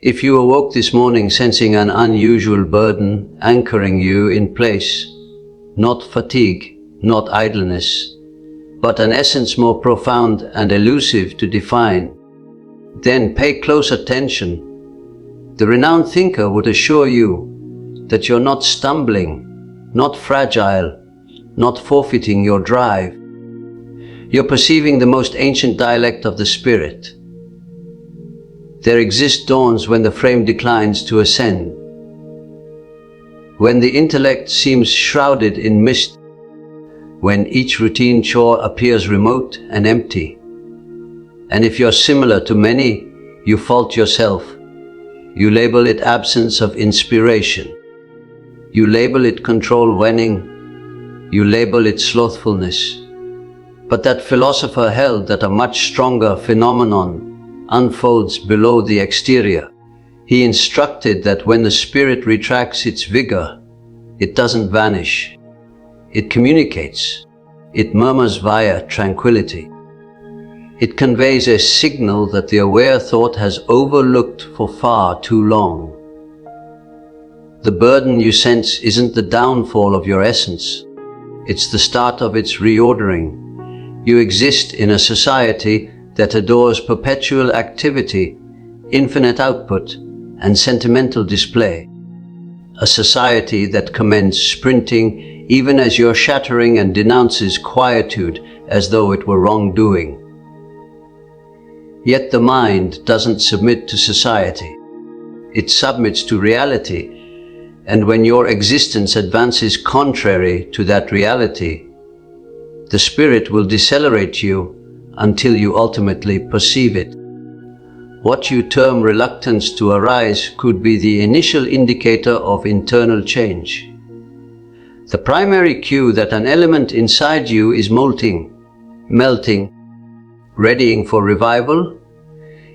If you awoke this morning sensing an unusual burden anchoring you in place, not fatigue, not idleness, but an essence more profound and elusive to define, then pay close attention. The renowned thinker would assure you that you're not stumbling, not fragile, not forfeiting your drive. You're perceiving the most ancient dialect of the spirit. There exist dawns when the frame declines to ascend, when the intellect seems shrouded in mist, when each routine chore appears remote and empty. And if you're similar to many, you fault yourself. You label it absence of inspiration. You label it control waning. You label it slothfulness. But that philosopher held that a much stronger phenomenon unfolds below the exterior. He instructed that when the spirit retracts its vigor, it doesn't vanish. It communicates. It murmurs via tranquility. It conveys a signal that the aware thought has overlooked for far too long. The burden you sense isn't the downfall of your essence. It's the start of its reordering. You exist in a society that adores perpetual activity, infinite output, and sentimental display. A society that commends sprinting even as you're shattering and denounces quietude as though it were wrongdoing. Yet the mind doesn't submit to society. It submits to reality, and when your existence advances contrary to that reality, the spirit will decelerate you until you ultimately perceive it. What you term reluctance to arise could be the initial indicator of internal change. The primary cue that an element inside you is molting, melting, readying for revival.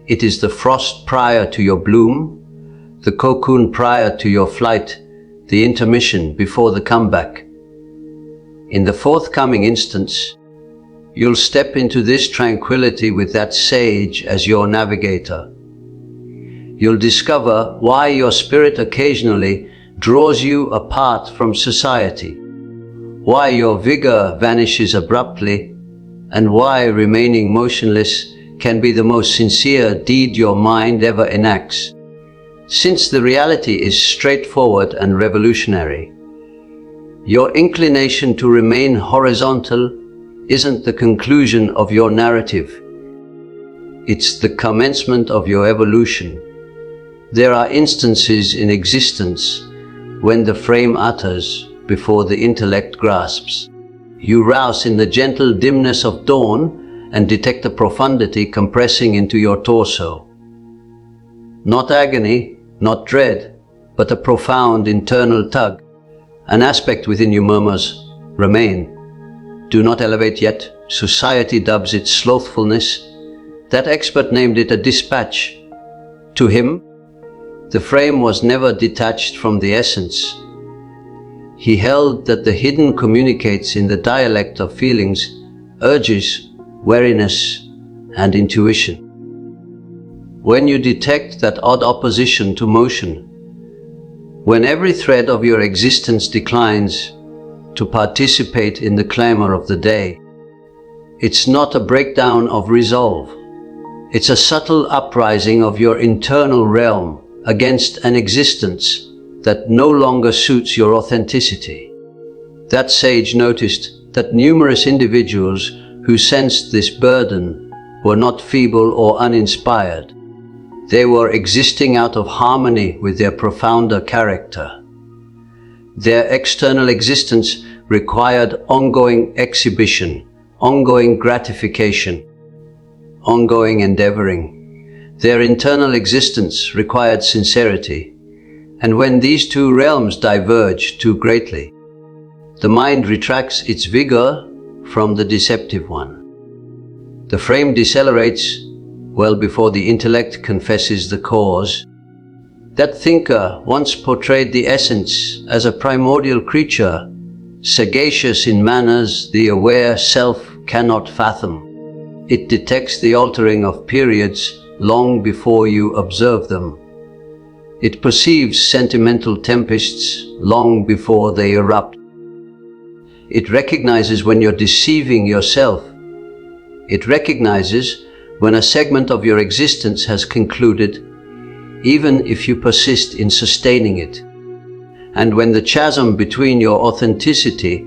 It is the frost prior to your bloom, the cocoon prior to your flight, the intermission before the comeback. In the forthcoming instance, you'll step into this tranquility with that sage as your navigator. You'll discover why your spirit occasionally draws you apart from society, why your vigor vanishes abruptly, and why remaining motionless can be the most sincere deed your mind ever enacts. Since the reality is straightforward and revolutionary, your inclination to remain horizontal isn't the conclusion of your narrative. It's the commencement of your evolution. There are instances in existence when the frame utters before the intellect grasps. You rouse in the gentle dimness of dawn and detect the profundity compressing into your torso. Not agony, not dread, but a profound internal tug. An aspect within you murmurs, "Remain. Do not elevate yet." Society dubs it slothfulness. That expert named it a dispatch. To him, the frame was never detached from the essence. He held that the hidden communicates in the dialect of feelings, urges, wariness, and intuition. When you detect that odd opposition to motion, when every thread of your existence declines to participate in the clamor of the day, it's not a breakdown of resolve. It's a subtle uprising of your internal realm against an existence that no longer suits your authenticity. That sage noticed that numerous individuals who sensed this burden were not feeble or uninspired. They were existing out of harmony with their profounder character. Their external existence required ongoing exhibition, ongoing gratification, ongoing endeavoring. Their internal existence required sincerity. And when these two realms diverge too greatly, the mind retracts its vigor from the deceptive one. The frame decelerates well before the intellect confesses the cause. That thinker once portrayed the essence as a primordial creature, sagacious in manners the aware self cannot fathom. It detects the altering of periods long before you observe them. It perceives sentimental tempests long before they erupt. It recognizes when you're deceiving yourself. It recognizes when a segment of your existence has concluded, even if you persist in sustaining it. And when the chasm between your authenticity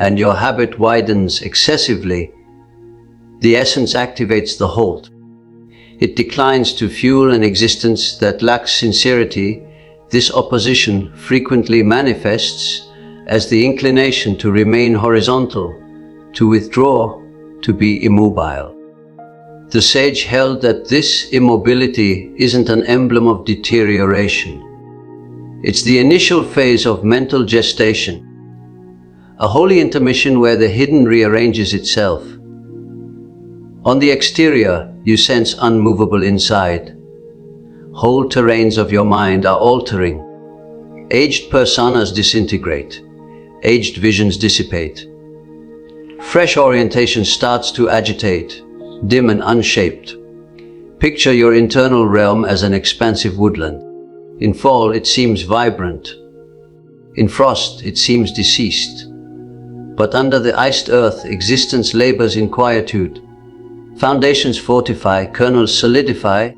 and your habit widens excessively, the essence activates the halt. It declines to fuel an existence that lacks sincerity. This opposition frequently manifests as the inclination to remain horizontal, to withdraw, to be immobile. The sage held that this immobility isn't an emblem of deterioration. It's the initial phase of mental gestation, a holy intermission where the hidden rearranges itself. On the exterior, you sense unmovable inside. Whole terrains of your mind are altering. Aged personas disintegrate. Aged visions dissipate. Fresh orientation starts to agitate, dim and unshaped. Picture your internal realm as an expansive woodland. In fall, it seems vibrant. In frost, it seems deceased. But under the iced earth, existence labors in quietude. Foundations fortify, kernels solidify.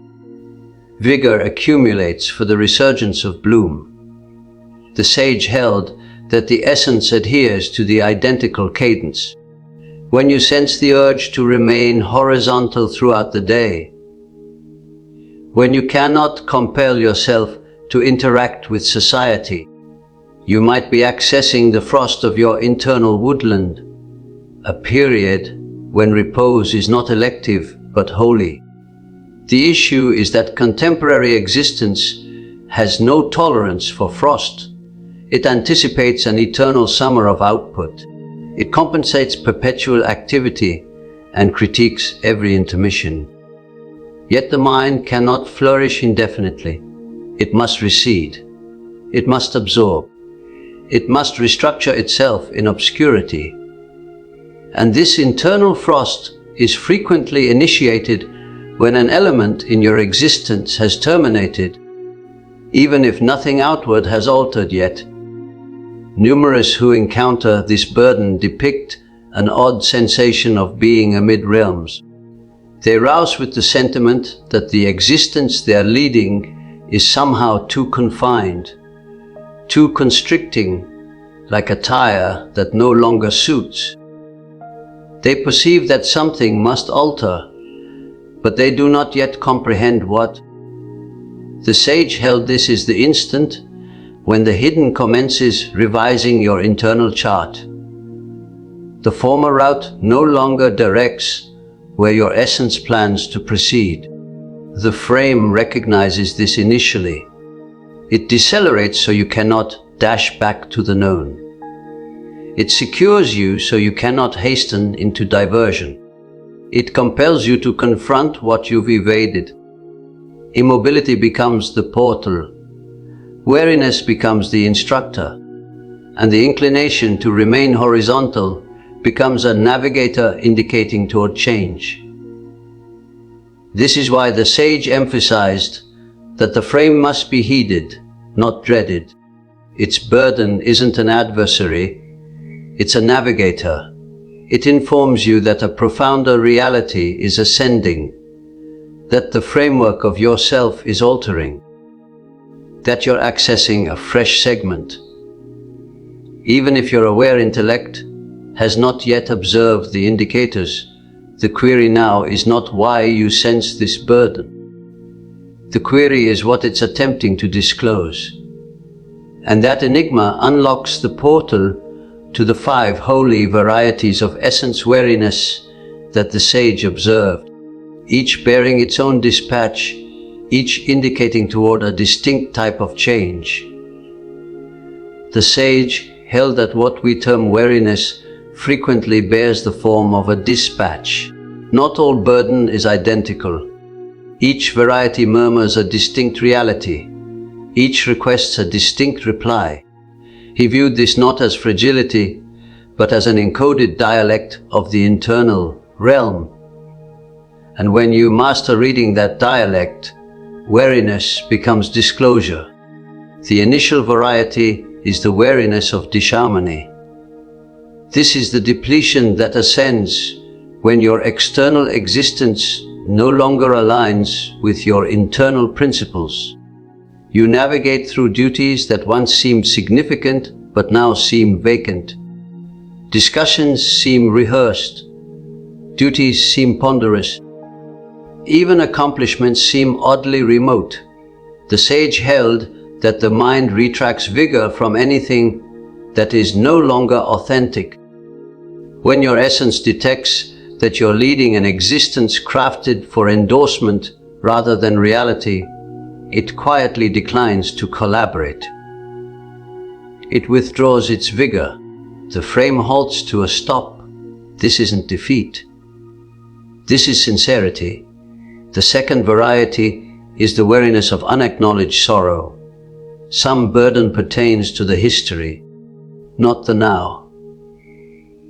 Vigor accumulates for the resurgence of bloom. The sage held that the essence adheres to the identical cadence. When you sense the urge to remain horizontal throughout the day, when you cannot compel yourself to interact with society, you might be accessing the frost of your internal woodland, a period when repose is not elective but holy. The issue is that contemporary existence has no tolerance for frost. It anticipates an eternal summer of output. It compensates perpetual activity and critiques every intermission. Yet the mind cannot flourish indefinitely. It must recede. It must absorb. It must restructure itself in obscurity. And this internal frost is frequently initiated when an element in your existence has terminated, even if nothing outward has altered yet. Numerous who encounter this burden depict an odd sensation of being amid realms. They rouse with the sentiment that the existence they are leading is somehow too confined, too constricting, like a tire that no longer suits. They perceive that something must alter, but they do not yet comprehend what. The sage held this is the instant when the hidden commences revising your internal chart. The former route no longer directs where your essence plans to proceed. The frame recognizes this initially. It decelerates so you cannot dash back to the known. It secures you so you cannot hasten into diversion. It compels you to confront what you've evaded. Immobility becomes the portal. Weariness becomes the instructor. And the inclination to remain horizontal becomes a navigator indicating toward change. This is why the sage emphasized that the frame must be heeded, not dreaded. Its burden isn't an adversary, it's a navigator. It informs you that a profounder reality is ascending, that the framework of yourself is altering, that you're accessing a fresh segment. Even if your aware intellect has not yet observed the indicators, the query now is not why you sense this burden. The query is what it's attempting to disclose. And that enigma unlocks the portal to the 5 holy varieties of essence wariness that the sage observed, each bearing its own dispatch, each indicating toward a distinct type of change. The sage held that what we term wariness frequently bears the form of a dispatch. Not all burden is identical. Each variety murmurs a distinct reality. Each requests a distinct reply. He viewed this not as fragility, but as an encoded dialect of the internal realm. And when you master reading that dialect, wariness becomes disclosure. The initial variety is the wariness of disharmony. This is the depletion that ascends when your external existence no longer aligns with your internal principles. You navigate through duties that once seemed significant but now seem vacant. Discussions seem rehearsed. Duties seem ponderous. Even accomplishments seem oddly remote. The sage held that the mind retracts vigor from anything that is no longer authentic. When your essence detects that you're leading an existence crafted for endorsement rather than reality, it quietly declines to collaborate. It withdraws its vigor. The frame halts to a stop. This isn't defeat. This is sincerity. The second variety is the wariness of unacknowledged sorrow. Some burden pertains to the history, not the now.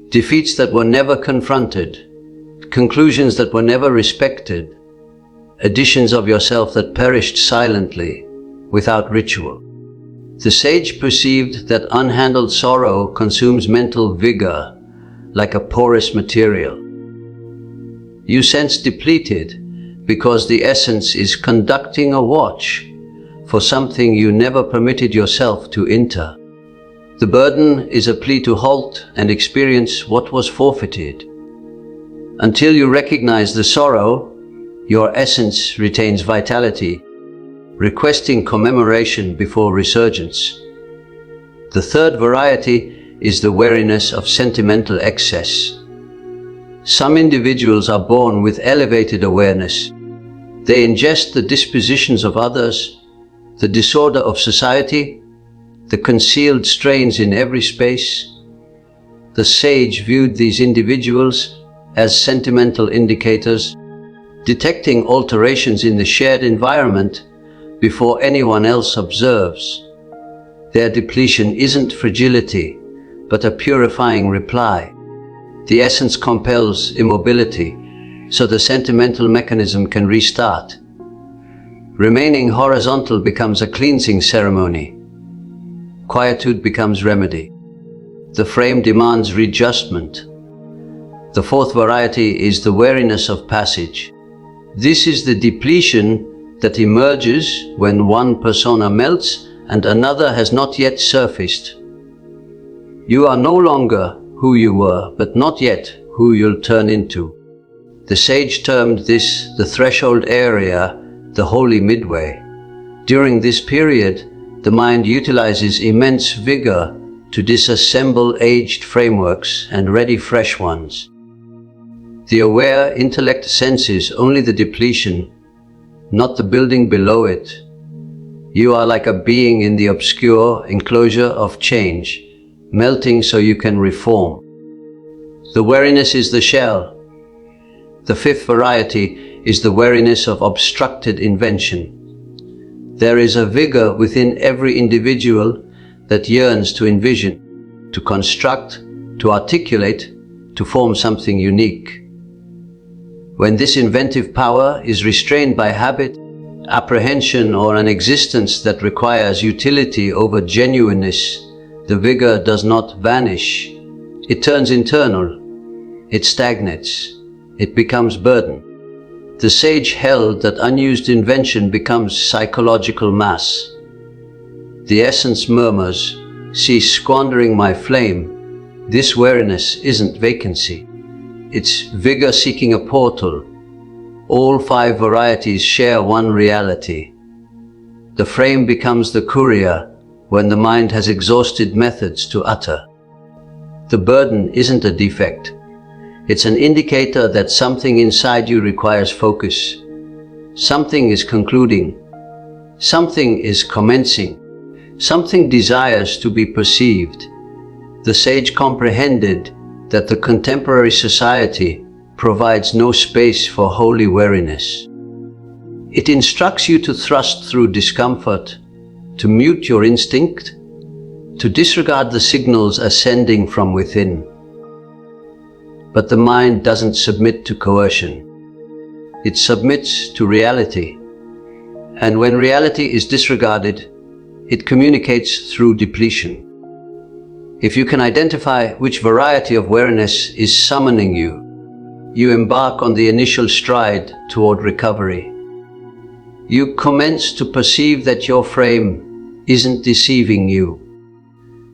Defeats that were never confronted, conclusions that were never respected, editions of yourself that perished silently, without ritual. The sage perceived that unhandled sorrow consumes mental vigor like a porous material. You sense depleted because the essence is conducting a watch for something you never permitted yourself to enter. The burden is a plea to halt and experience what was forfeited. Until you recognize the sorrow, your essence retains vitality, requesting commemoration before resurgence. The third variety is the wariness of sentimental excess. Some individuals are born with elevated awareness. They ingest the dispositions of others, the disorder of society, the concealed strains in every space. The sage viewed these individuals as sentimental indicators, detecting alterations in the shared environment before anyone else observes. Their depletion isn't fragility, but a purifying reply. The essence compels immobility, so the sentimental mechanism can restart. Remaining horizontal becomes a cleansing ceremony. Quietude becomes remedy. The frame demands readjustment. The fourth variety is the wariness of passage. This is the depletion that emerges when one persona melts and another has not yet surfaced. You are no longer who you were, but not yet who you'll turn into. The sage termed this the threshold area, the holy midway. During this period, the mind utilizes immense vigor to disassemble aged frameworks and ready fresh ones. The aware intellect senses only the depletion, not the building below it. You are like a being in the obscure enclosure of change, melting so you can reform. The wariness is the shell. The fifth variety is the wariness of obstructed invention. There is a vigor within every individual that yearns to envision, to construct, to articulate, to form something unique. When this inventive power is restrained by habit, apprehension, or an existence that requires utility over genuineness, the vigor does not vanish. It turns internal. It stagnates. It becomes burden. The sage held that unused invention becomes psychological mass. The essence murmurs, "Cease squandering my flame." This wariness isn't vacancy. It's vigor seeking a portal. All five varieties share one reality. The frame becomes the courier when the mind has exhausted methods to utter. The burden isn't a defect. It's an indicator that something inside you requires focus. Something is concluding. Something is commencing. Something desires to be perceived. The sage comprehended that the contemporary society provides no space for holy wariness. It instructs you to thrust through discomfort, to mute your instinct, to disregard the signals ascending from within. But the mind doesn't submit to coercion. It submits to reality. And when reality is disregarded, it communicates through depletion. If you can identify which variety of awareness is summoning you, you embark on the initial stride toward recovery. You commence to perceive that your frame isn't deceiving you.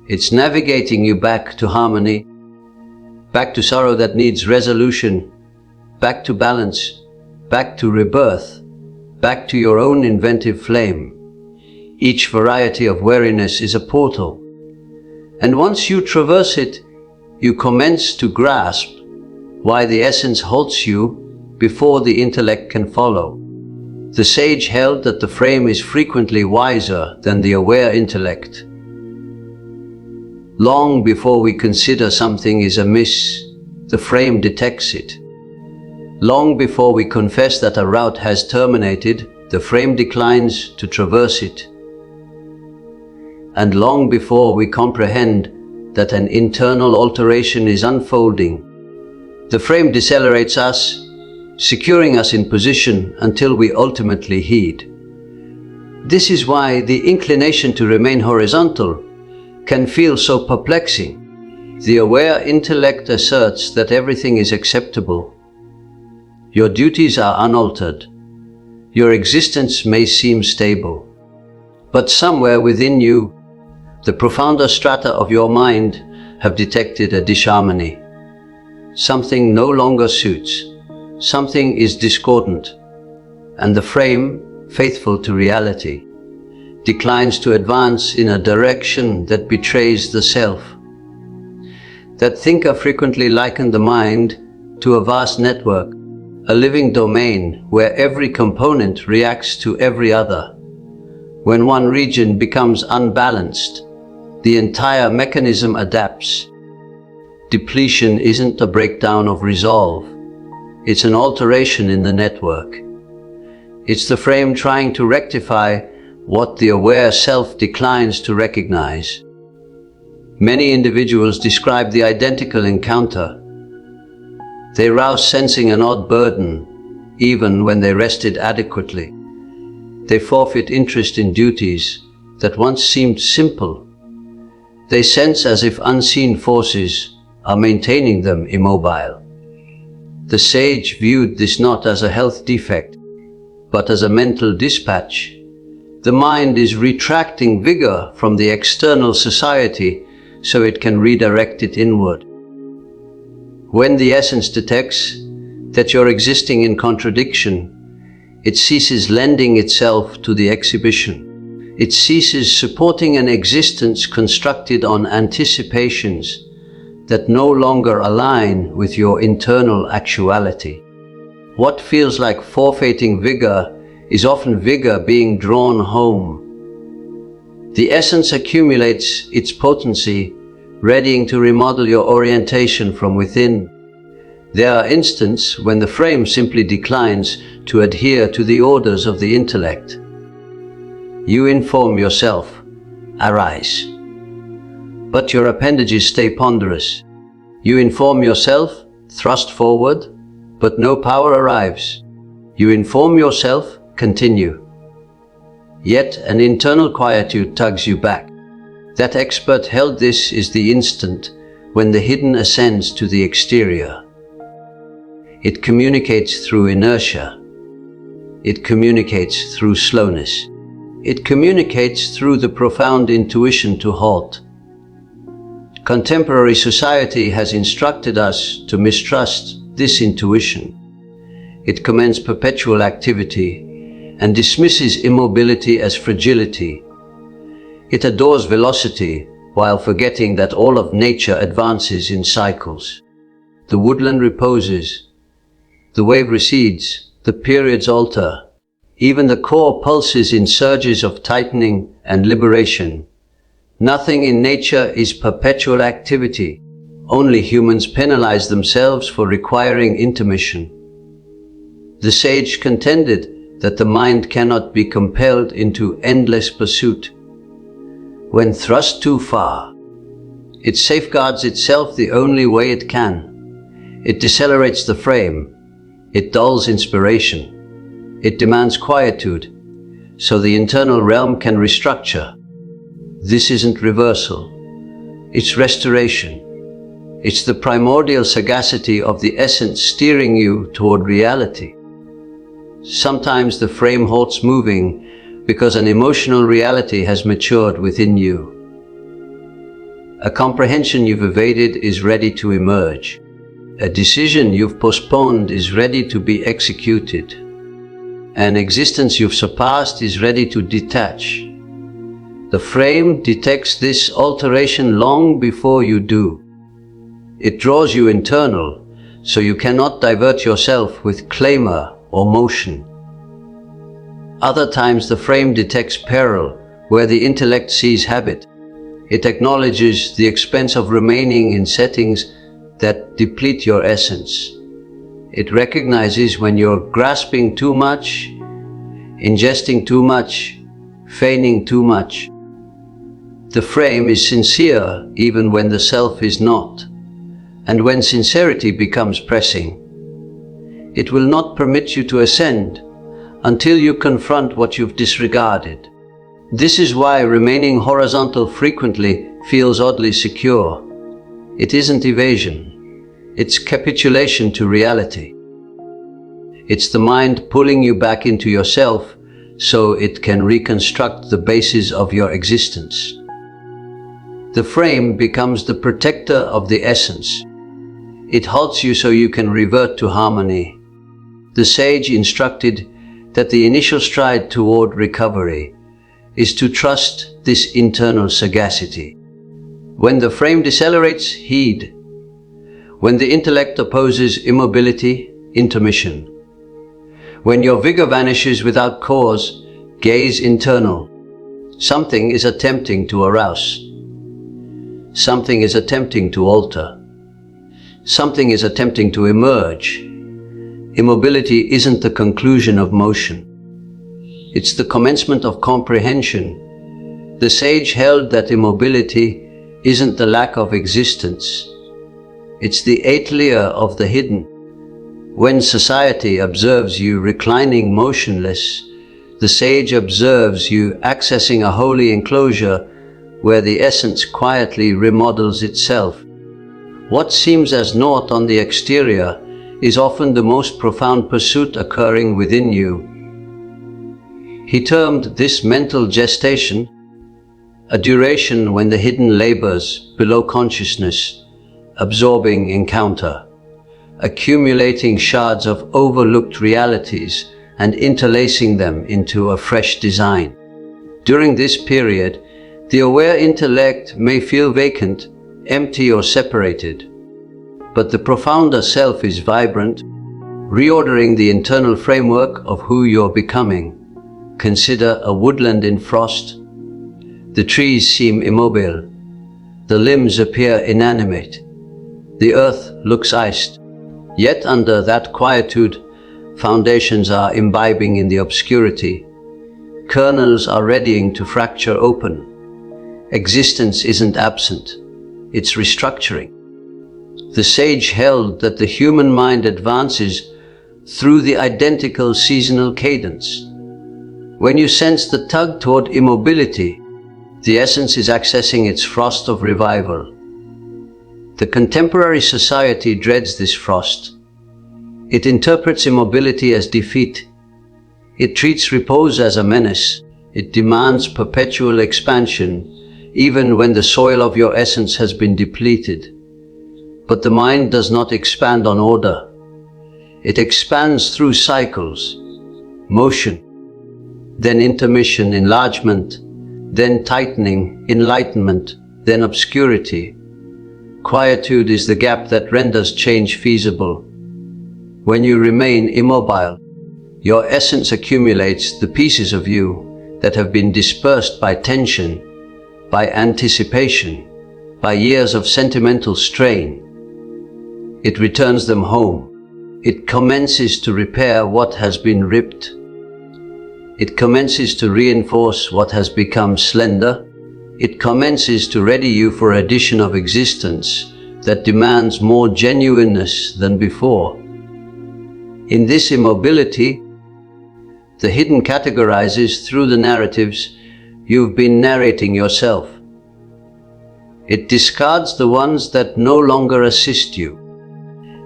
It's navigating you back to harmony, back to sorrow that needs resolution, back to balance, back to rebirth, back to your own inventive flame. Each variety of wariness is a portal. And once you traverse it, you commence to grasp why the essence halts you before the intellect can follow. The sage held that the frame is frequently wiser than the aware intellect. Long before we consider something is amiss, the frame detects it. Long before we confess that a route has terminated, the frame declines to traverse it. And long before we comprehend that an internal alteration is unfolding, the frame decelerates us, securing us in position until we ultimately heed. This is why the inclination to remain horizontal can feel so perplexing. The aware intellect asserts that everything is acceptable. Your duties are unaltered. Your existence may seem stable. But somewhere within you, the profounder strata of your mind have detected a disharmony. Something no longer suits. Something is discordant. And the frame, faithful to reality, declines to advance in a direction that betrays the self. That thinker frequently likened the mind to a vast network, a living domain where every component reacts to every other. When one region becomes unbalanced, the entire mechanism adapts. Depletion isn't a breakdown of resolve. It's an alteration in the network. It's the frame trying to rectify what the aware self declines to recognize. Many individuals describe the identical encounter. They rouse sensing an odd burden, even when they rested adequately. They forfeit interest in duties that once seemed simple. They sense as if unseen forces are maintaining them immobile. The sage viewed this not as a health defect, but as a mental dispatch. The mind is retracting vigor from the external society so it can redirect it inward. When the essence detects that you're existing in contradiction, it ceases lending itself to the exhibition. It ceases supporting an existence constructed on anticipations that no longer align with your internal actuality. What feels like forfeiting vigor is often vigor being drawn home. The essence accumulates its potency, readying to remodel your orientation from within. There are instances when the frame simply declines to adhere to the orders of the intellect. You inform yourself, arise. But your appendages stay ponderous. You inform yourself, thrust forward, but no power arrives. You inform yourself, continue. Yet an internal quietude tugs you back. That expert held this is the instant when the hidden ascends to the exterior. It communicates through inertia. It communicates through slowness. It communicates through the profound intuition to halt. Contemporary society has instructed us to mistrust this intuition. It commends perpetual activity and dismisses immobility as fragility. It adores velocity while forgetting that all of nature advances in cycles. The woodland reposes. The wave recedes. The periods alter. Even the core pulses in surges of tightening and liberation. Nothing in nature is perpetual activity. Only humans penalize themselves for requiring intermission. The sage contended that the mind cannot be compelled into endless pursuit. When thrust too far, it safeguards itself the only way it can. It decelerates the frame. It dulls inspiration. It demands quietude. so the internal realm can restructure. This isn't reversal. It's restoration. It's the primordial sagacity of the essence steering you toward reality. Sometimes the frame halts moving because an emotional reality has matured within you. A comprehension you've evaded is ready to emerge. A decision you've postponed is ready to be executed. An existence you've surpassed is ready to detach. The frame detects this alteration long before you do. It draws you internal, so you cannot divert yourself with clamor or motion. Other times the frame detects peril where the intellect sees habit. It acknowledges the expense of remaining in settings that deplete your essence. It recognizes when you're grasping too much, ingesting too much, feigning too much. The frame is sincere even when the self is not. And when sincerity becomes pressing, it will not permit you to ascend until you confront what you've disregarded. This is why remaining horizontal frequently feels oddly secure. It isn't evasion. It's capitulation to reality. It's the mind pulling you back into yourself so it can reconstruct the basis of your existence. The frame becomes the protector of the essence. It halts you so you can revert to harmony. The sage instructed that the initial stride toward recovery is to trust this internal sagacity. When the frame decelerates, heed. When the intellect opposes immobility, intermission. When your vigor vanishes without cause, gaze internal. Something is attempting to arouse. Something is attempting to alter. Something is attempting to emerge. Immobility isn't the conclusion of motion. It's the commencement of comprehension. The sage held that immobility isn't the lack of existence. It's the atelier of the hidden. When society observes you reclining motionless, the sage observes you accessing a holy enclosure where the essence quietly remodels itself. What seems as naught on the exterior is often the most profound pursuit occurring within you. He termed this mental gestation, a duration when the hidden labors below consciousness, absorbing encounter, accumulating shards of overlooked realities and interlacing them into a fresh design. During this period, the aware intellect may feel vacant, empty or separated, but the profounder self is vibrant, reordering the internal framework of who you're becoming. Consider a woodland in frost. The trees seem immobile. The limbs appear inanimate. The earth looks iced. Yet under that quietude, foundations are imbibing in the obscurity. Kernels are readying to fracture open. Existence isn't absent. It's restructuring. The sage held that the human mind advances through the identical seasonal cadence. When you sense the tug toward immobility, the essence is accessing its frost of revival. The contemporary society dreads this frost. It interprets immobility as defeat. It treats repose as a menace. It demands perpetual expansion, even when the soil of your essence has been depleted. But the mind does not expand on order. It expands through cycles, motion, then intermission, enlargement, then tightening, enlightenment, then obscurity. Quietude is the gap that renders change feasible. When you remain immobile, your essence accumulates the pieces of you that have been dispersed by tension, by anticipation, by years of sentimental strain. It returns them home. It commences to repair what has been ripped. It commences to reinforce what has become slender. It commences to ready you for an addition of existence that demands more genuineness than before. In this immobility, The hidden categorizes through the narratives you've been narrating yourself. It discards the ones that no longer assist you.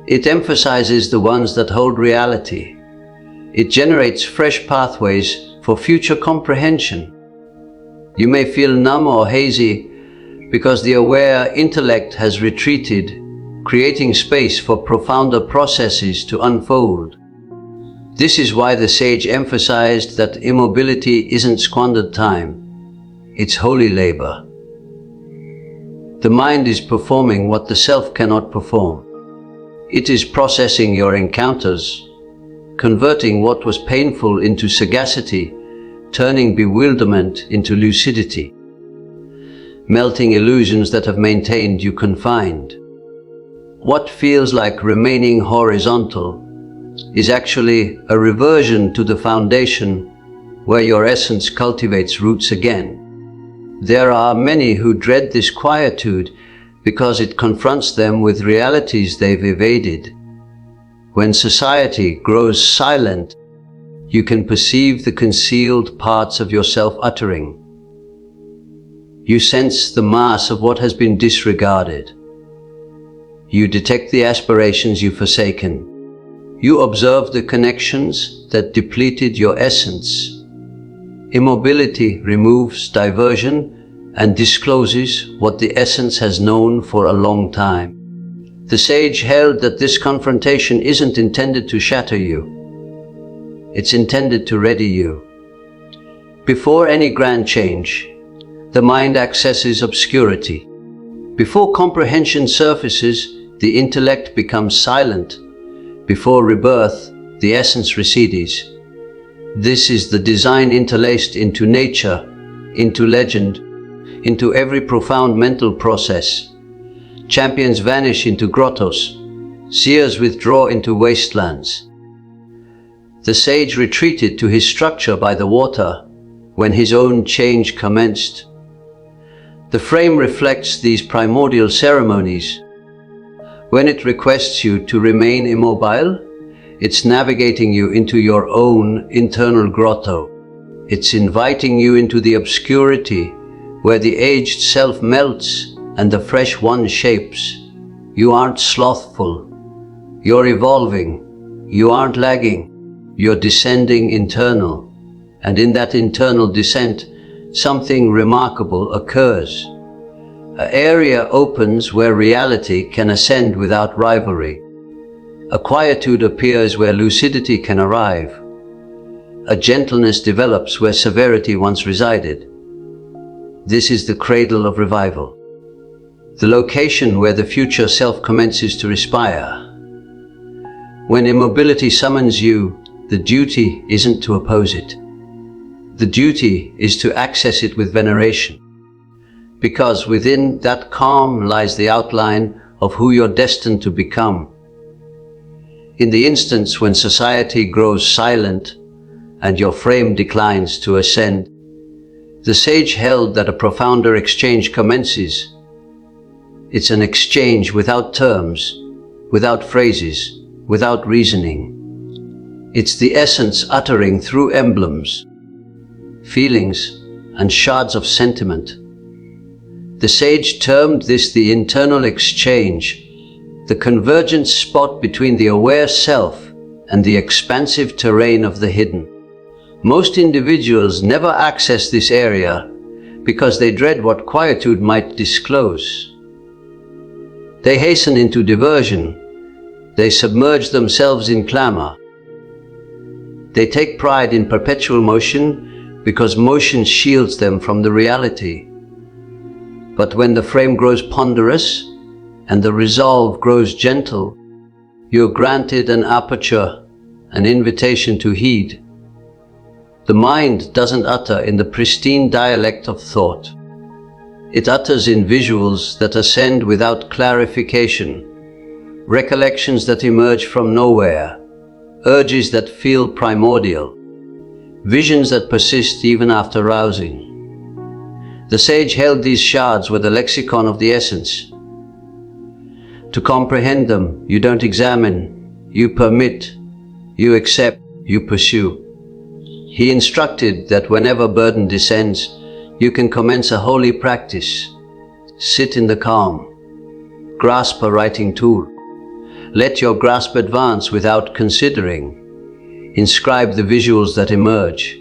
It emphasizes the ones that hold reality. It generates fresh pathways for future comprehension. You may feel numb or hazy because the aware intellect has retreated, creating space for profounder processes to unfold. This is why the sage emphasized that immobility isn't squandered time, it's holy labor. The mind is performing what the self cannot perform. It is processing your encounters, converting what was painful into sagacity, turning bewilderment into lucidity, melting illusions that have maintained you confined. What feels like remaining horizontal is actually a reversion to the foundation where your essence cultivates roots again. There are many who dread this quietude because it confronts them with realities they've evaded. When society grows silent, you can perceive the concealed parts of yourself uttering. You sense the mass of what has been disregarded. You detect the aspirations you've forsaken. You observe the connections that depleted your essence. Immobility removes diversion and discloses what the essence has known for a long time. The sage held that this confrontation isn't intended to shatter you. It's intended to ready you. Before any grand change, the mind accesses obscurity. Before comprehension surfaces, the intellect becomes silent. Before rebirth, the essence recedes. This is the design interlaced into nature, into legend, into every profound mental process. Champions vanish into grottos, seers withdraw into wastelands. The sage retreated to his structure by the water when his own change commenced. The frame reflects these primordial ceremonies. When it requests you to remain immobile, it's navigating you into your own internal grotto. It's inviting you into the obscurity where the aged self melts and the fresh one shapes. You aren't slothful. You're evolving. You aren't lagging. You're descending internal. And in that internal descent, something remarkable occurs. An area opens where reality can ascend without rivalry. A quietude appears where lucidity can arrive. A gentleness develops where severity once resided. This is the cradle of revival, the location where the future self commences to respire. When immobility summons you, the duty isn't to oppose it. The duty is to access it with veneration. Because within that calm lies the outline of who you're destined to become. In the instance when society grows silent and your frame declines to ascend, the sage held that a profounder exchange commences. It's an exchange without terms, without phrases, without reasoning. It's the essence uttering through emblems, feelings, and shards of sentiment. The sage termed this the internal exchange, the convergence spot between the aware self and the expansive terrain of the hidden. Most individuals never access this area because they dread what quietude might disclose. They hasten into diversion. They submerge themselves in clamor. They take pride in perpetual motion because motion shields them from the reality. But when the frame grows ponderous and the resolve grows gentle, you're granted an aperture, an invitation to heed. The mind doesn't utter in the pristine dialect of thought. It utters in visuals that ascend without clarification, recollections that emerge from nowhere, urges that feel primordial, visions that persist even after rousing. The sage held these shards were the lexicon of the essence. To comprehend them, you don't examine, you permit, you accept, you pursue. He instructed that whenever burden descends, you can commence a holy practice. Sit in the calm. Grasp a writing tool. Let your grasp advance without considering. Inscribe the visuals that emerge,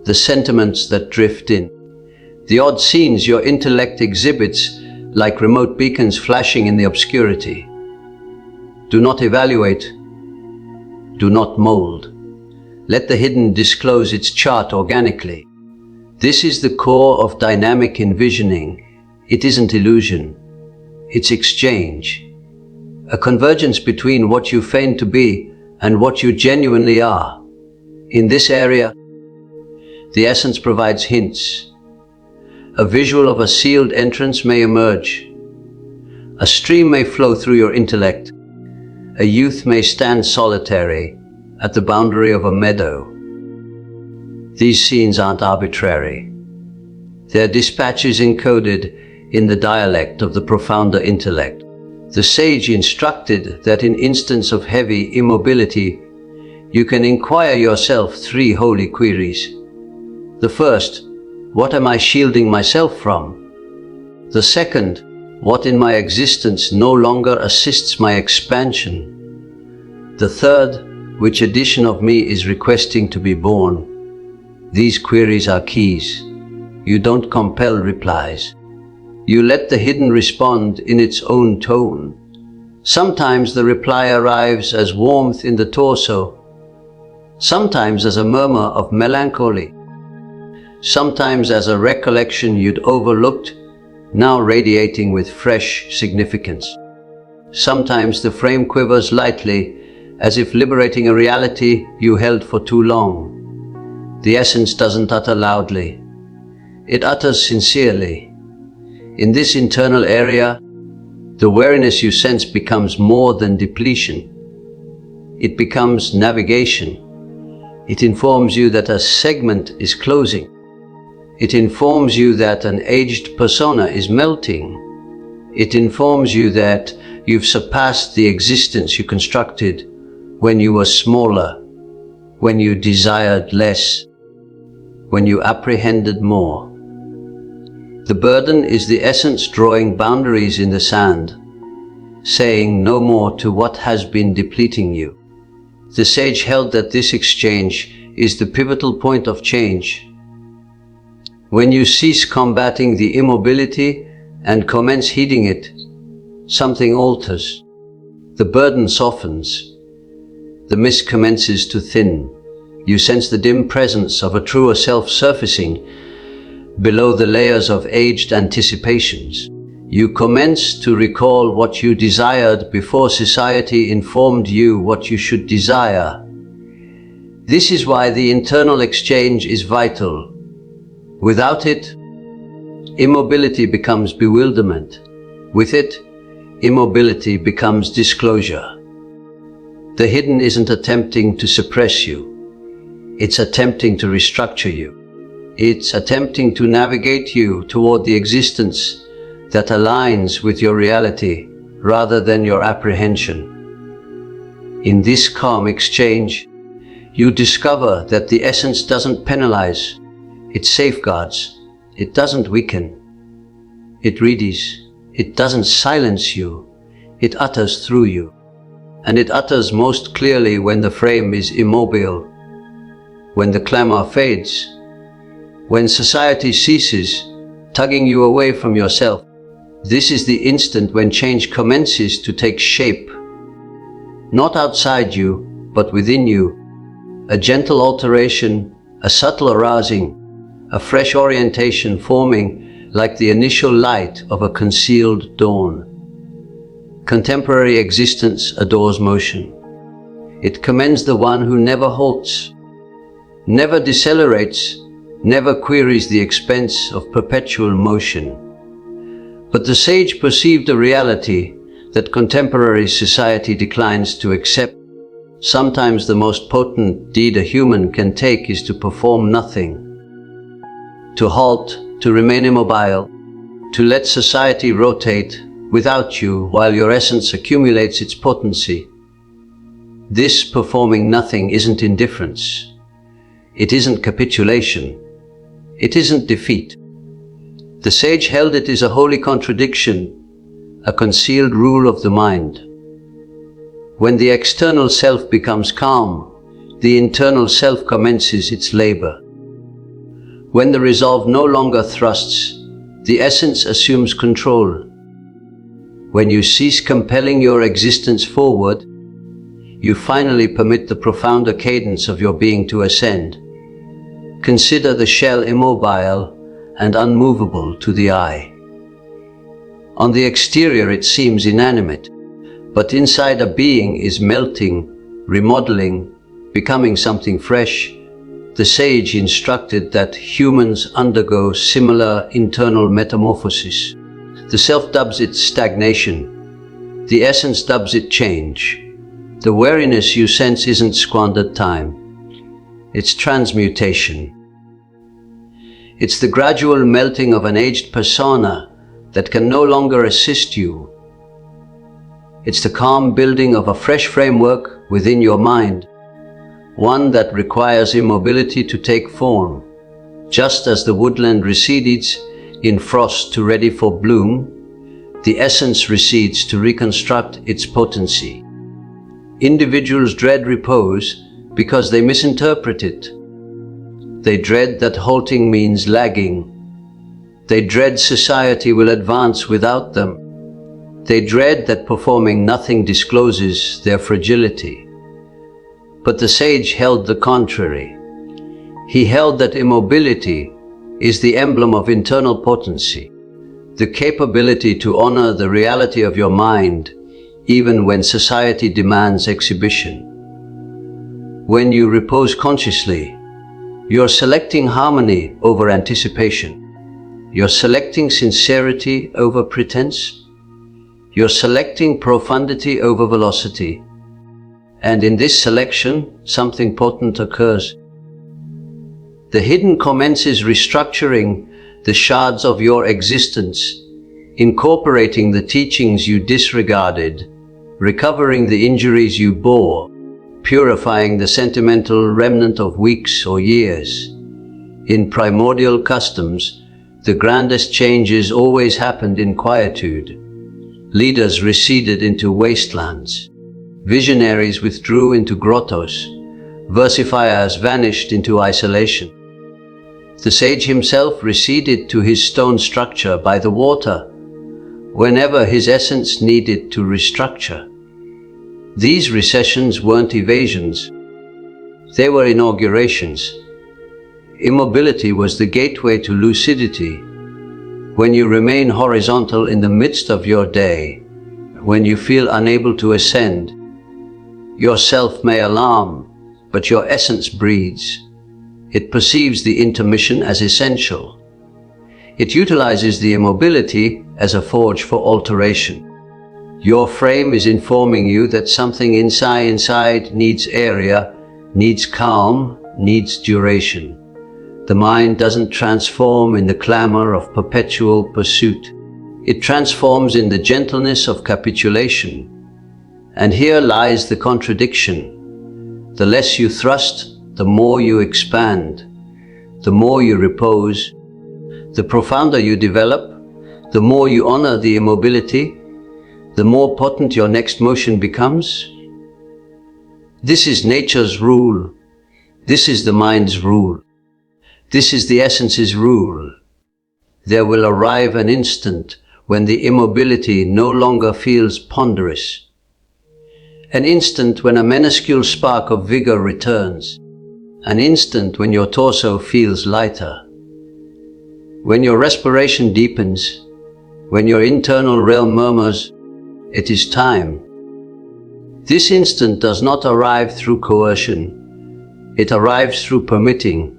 the sentiments that drift in, the odd scenes your intellect exhibits like remote beacons flashing in the obscurity. Do not evaluate. Do not mold. Let the hidden disclose its chart organically. This is the core of dynamic envisioning. It isn't illusion. It's exchange. A convergence between what you feign to be and what you genuinely are. In this area, the essence provides hints. A visual of a sealed entrance may emerge. A stream may flow through your intellect. A youth may stand solitary at the boundary of a meadow. These scenes aren't arbitrary. They're dispatches encoded in the dialect of the profounder intellect. The sage instructed that in instance of heavy immobility, you can inquire yourself 3 holy queries. The first, what am I shielding myself from? The second, what in my existence no longer assists my expansion? The third, which edition of me is requesting to be born? These queries are keys. You don't compel replies. You let the hidden respond in its own tone. Sometimes the reply arrives as warmth in the torso, sometimes as a murmur of melancholy, sometimes as a recollection you'd overlooked, now radiating with fresh significance. Sometimes the frame quivers lightly, as if liberating a reality you held for too long. The essence doesn't utter loudly. It utters sincerely. In this internal area, the wariness you sense becomes more than depletion. It becomes navigation. It informs you that a segment is closing. It informs you that an aged persona is melting. It informs you that you've surpassed the existence you constructed when you were smaller, when you desired less, when you apprehended more. The burden is the essence drawing boundaries in the sand, saying no more to what has been depleting you. The sage held that this exchange is the pivotal point of change. When you cease combating the immobility and commence heeding it, something alters. The burden softens. The mist commences to thin. You sense the dim presence of a truer self surfacing below the layers of aged anticipations. You commence to recall what you desired before society informed you what you should desire. This is why the internal exchange is vital. Without it, immobility becomes bewilderment. With it, immobility becomes disclosure. The hidden isn't attempting to suppress you. It's attempting to restructure you. It's attempting to navigate you toward the existence that aligns with your reality rather than your apprehension. In this calm exchange, you discover that the essence doesn't penalize, it safeguards, it doesn't weaken, it readies, it doesn't silence you, it utters through you. And it utters most clearly when the frame is immobile, when the clamor fades, when society ceases, tugging you away from yourself. This is the instant when change commences to take shape. Not outside you, but within you. A gentle alteration, a subtle arousing, a fresh orientation forming like the initial light of a concealed dawn. Contemporary existence adores motion. It commends the one who never halts, never decelerates, never queries the expense of perpetual motion. But the sage perceived a reality that contemporary society declines to accept. Sometimes the most potent deed a human can take is to perform nothing, to halt, to remain immobile, to let society rotate without you while your essence accumulates its potency. This performing nothing isn't indifference. It isn't capitulation. It isn't defeat. The sage held it is a holy contradiction, a concealed rule of the mind. When the external self becomes calm, the internal self commences its labor. When the resolve no longer thrusts, the essence assumes control. When you cease compelling your existence forward, you finally permit the profounder cadence of your being to ascend. Consider the shell immobile and unmovable to the eye. On the exterior it seems inanimate, but inside a being is melting, remodeling, becoming something fresh. The sage instructed that humans undergo similar internal metamorphosis. The self dubs it stagnation. The essence dubs it change. The wariness you sense isn't squandered time. It's transmutation. It's the gradual melting of an aged persona that can no longer assist you. It's the calm building of a fresh framework within your mind, one that requires immobility to take form. Just as the woodland recedes in frost to ready for bloom, the essence recedes to reconstruct its potency. Individuals dread repose because they misinterpret it. They dread that halting means lagging. They dread society will advance without them. They dread that performing nothing discloses their fragility. But the sage held the contrary. He held that immobility is the emblem of internal potency, the capability to honor the reality of your mind even when society demands exhibition. When you repose consciously, you're selecting harmony over anticipation. You're selecting sincerity over pretense. You're selecting profundity over velocity. And in this selection, something potent occurs. The hidden commences restructuring the shards of your existence, incorporating the teachings you disregarded, recovering the injuries you bore, purifying the sentimental remnant of weeks or years. In primordial customs, the grandest changes always happened in quietude. Leaders receded into wastelands. Visionaries withdrew into grottos. Versifiers vanished into isolation. The sage himself receded to his stone structure by the water whenever his essence needed to restructure. These recessions weren't evasions. They were inaugurations. Immobility was the gateway to lucidity. When you remain horizontal in the midst of your day, when you feel unable to ascend, yourself may alarm, but your essence breathes. It perceives the intermission as essential. It utilizes the immobility as a forge for alteration. Your frame is informing you that something inside needs area, needs calm, needs duration. The mind doesn't transform in the clamor of perpetual pursuit. It transforms in the gentleness of capitulation. And here lies the contradiction. The less you thrust, the more you expand. The more you repose, the profounder you develop. The more you honor the immobility, the more potent your next motion becomes. This is nature's rule. This is the mind's rule. This is the essence's rule. There will arrive an instant when the immobility no longer feels ponderous. An instant when a minuscule spark of vigor returns. An instant when your torso feels lighter. When your respiration deepens, when your internal realm murmurs, it is time. This instant does not arrive through coercion. It arrives through permitting.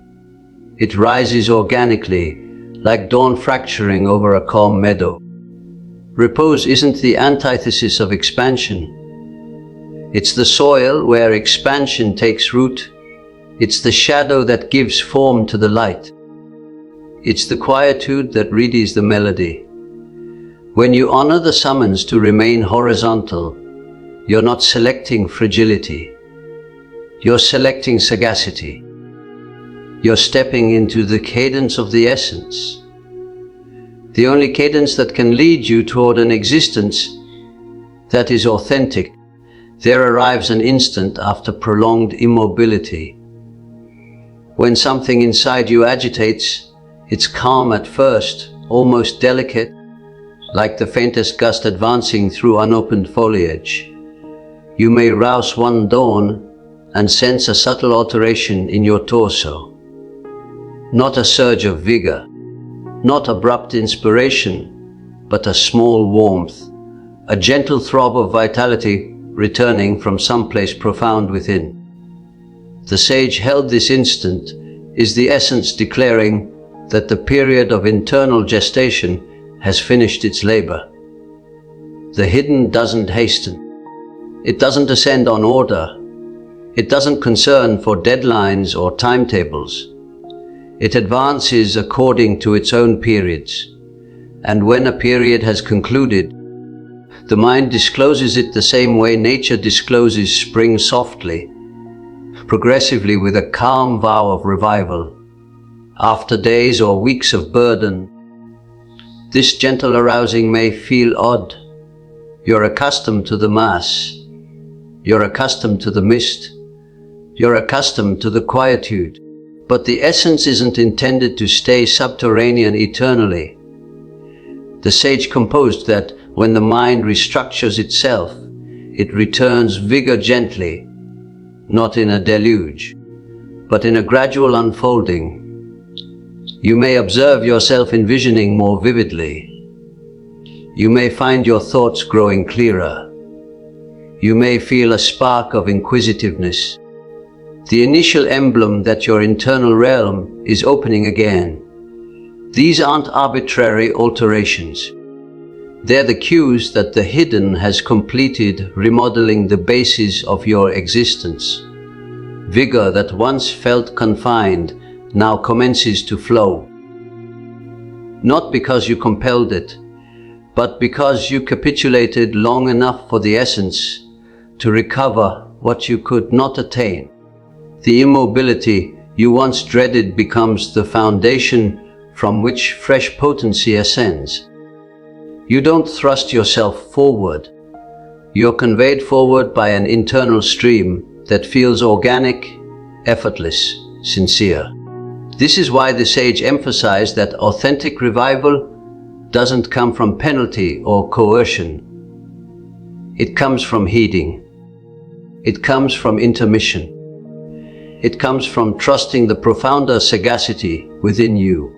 It rises organically, like dawn fracturing over a calm meadow. Repose isn't the antithesis of expansion. It's the soil where expansion takes root. It's the shadow that gives form to the light. It's the quietude that readies the melody. When you honor the summons to remain horizontal, you're not selecting fragility. You're selecting sagacity. You're stepping into the cadence of the essence. The only cadence that can lead you toward an existence that is authentic. There arrives an instant after prolonged immobility. When something inside you agitates, it's calm at first, almost delicate, like the faintest gust advancing through unopened foliage. You may rouse one dawn and sense a subtle alteration in your torso. Not a surge of vigor, not abrupt inspiration, but a small warmth, a gentle throb of vitality returning from someplace profound within. The sage held this instant is the essence declaring that the period of internal gestation has finished its labor. The hidden doesn't hasten. It doesn't ascend on order. It doesn't concern for deadlines or timetables. It advances according to its own periods. And when a period has concluded, the mind discloses it the same way nature discloses spring softly, progressively with a calm vow of revival. After days or weeks of burden, this gentle arousing may feel odd. You're accustomed to the mass. You're accustomed to the mist. You're accustomed to the quietude. But the essence isn't intended to stay subterranean eternally. The sage composed that when the mind restructures itself, it returns vigor gently, not in a deluge, but in a gradual unfolding. You may observe yourself envisioning more vividly. You may find your thoughts growing clearer. You may feel a spark of inquisitiveness. The initial emblem that your internal realm is opening again. These aren't arbitrary alterations. They're the cues that the hidden has completed remodeling the basis of your existence. Vigor that once felt confined now commences to flow. Not because you compelled it, but because you capitulated long enough for the essence to recover what you could not attain. The immobility you once dreaded becomes the foundation from which fresh potency ascends. You don't thrust yourself forward. You're conveyed forward by an internal stream that feels organic, effortless, sincere. This is why the sage emphasized that authentic revival doesn't come from penalty or coercion. It comes from heeding. It comes from intermission. It comes from trusting the profounder sagacity within you.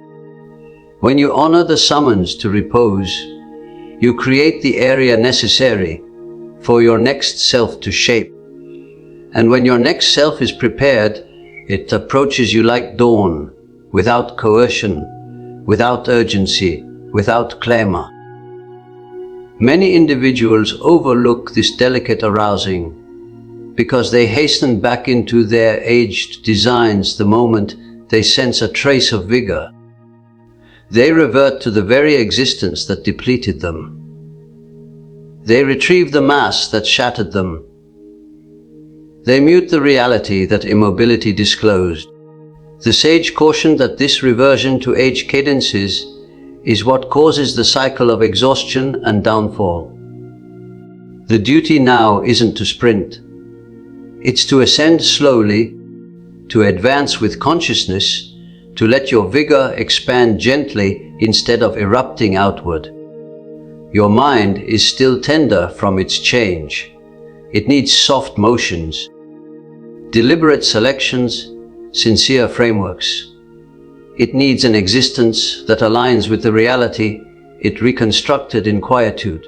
When you honor the summons to repose, you create the area necessary for your next self to shape. And when your next self is prepared, it approaches you like dawn, without coercion, without urgency, without clamor. Many individuals overlook this delicate arousing because they hasten back into their aged designs the moment they sense a trace of vigor. They revert to the very existence that depleted them. They retrieve the mass that shattered them. They mute the reality that immobility disclosed. The sage cautioned that this reversion to age cadences is what causes the cycle of exhaustion and downfall. The duty now isn't to sprint. It's to ascend slowly, to advance with consciousness, to let your vigor expand gently instead of erupting outward. Your mind is still tender from its change. It needs soft motions, deliberate selections, sincere frameworks. It needs an existence that aligns with the reality it reconstructed in quietude.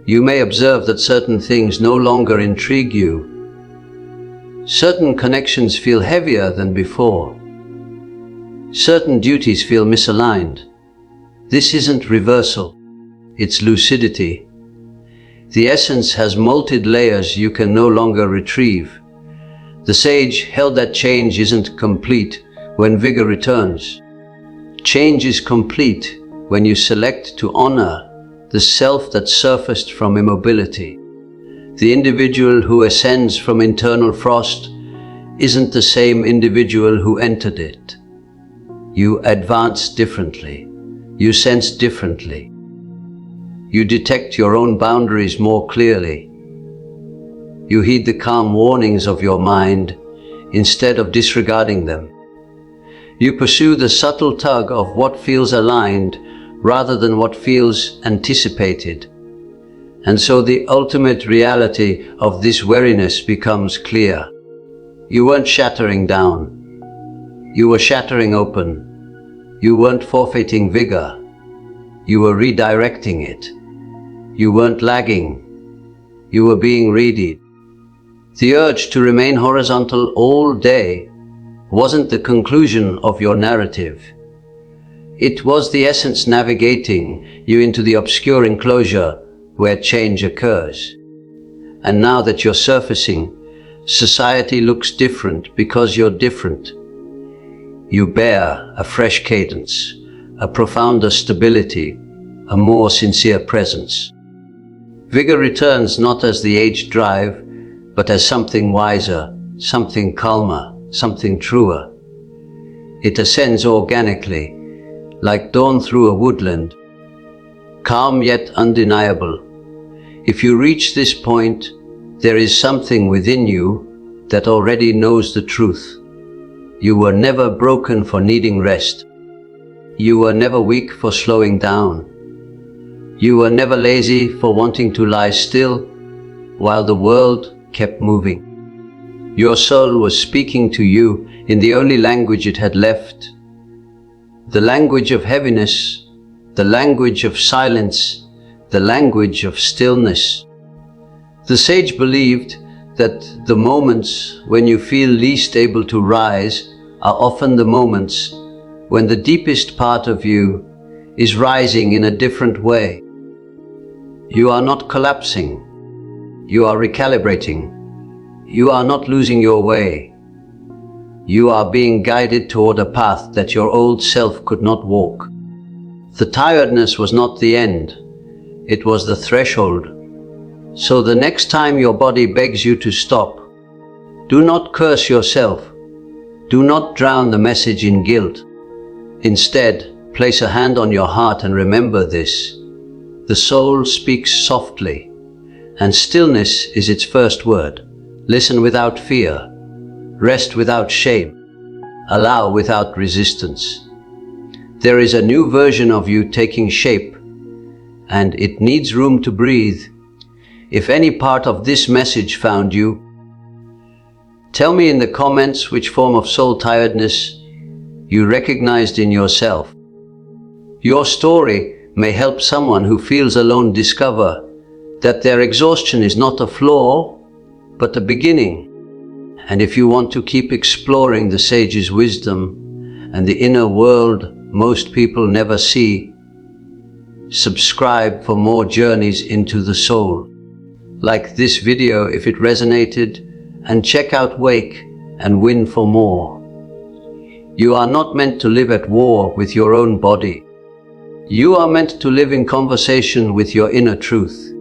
You may observe that certain things no longer intrigue you. Certain connections feel heavier than before. Certain duties feel misaligned. This isn't reversal, it's lucidity. The essence has molted layers you can no longer retrieve. The sage held that change isn't complete when vigor returns. Change is complete when you select to honor the self that surfaced from immobility. The individual who ascends from internal frost isn't the same individual who entered it. You advance differently. You sense differently. You detect your own boundaries more clearly. You heed the calm warnings of your mind instead of disregarding them. You pursue the subtle tug of what feels aligned rather than what feels anticipated. And so the ultimate reality of this weariness becomes clear. You weren't shattering down. You were shattering open. You weren't forfeiting vigor. You were redirecting it. You weren't lagging. You were being readied. The urge to remain horizontal all day wasn't the conclusion of your narrative. It was the essence navigating you into the obscure enclosure where change occurs. And now that you're surfacing, society looks different because you're different. You bear a fresh cadence, a profounder stability, a more sincere presence. Vigor returns not as the aged drive, but as something wiser, something calmer, something truer. It ascends organically, like dawn through a woodland, calm yet undeniable. If you reach this point, there is something within you that already knows the truth. You were never broken for needing rest. You were never weak for slowing down. You were never lazy for wanting to lie still while the world kept moving. Your soul was speaking to you in the only language it had left, the language of heaviness, the language of silence, the language of stillness. The sage believed that the moments when you feel least able to rise are often the moments when the deepest part of you is rising in a different way. You are not collapsing. You are recalibrating. You are not losing your way. You are being guided toward a path that your old self could not walk. The tiredness was not the end. It was the threshold. So the next time your body begs you to stop, do not curse yourself. Do not drown the message in guilt. Instead, place a hand on your heart and remember this. The soul speaks softly, and stillness is its first word. Listen without fear. Rest without shame. Allow without resistance. There is a new version of you taking shape, and it needs room to breathe. If any part of this message found you, tell me in the comments which form of soul tiredness you recognized in yourself. Your story may help someone who feels alone discover that their exhaustion is not a flaw, but a beginning. And if you want to keep exploring the sage's wisdom and the inner world most people never see, subscribe for more journeys into the soul. Like this video if it resonated, and check out Wake and Win for more. You are not meant to live at war with your own body. You are meant to live in conversation with your inner truth.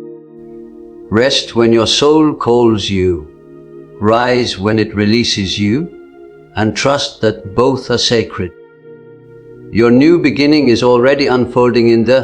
Rest when your soul calls you. Rise when it releases you, and trust that both are sacred. Your new beginning is already unfolding in the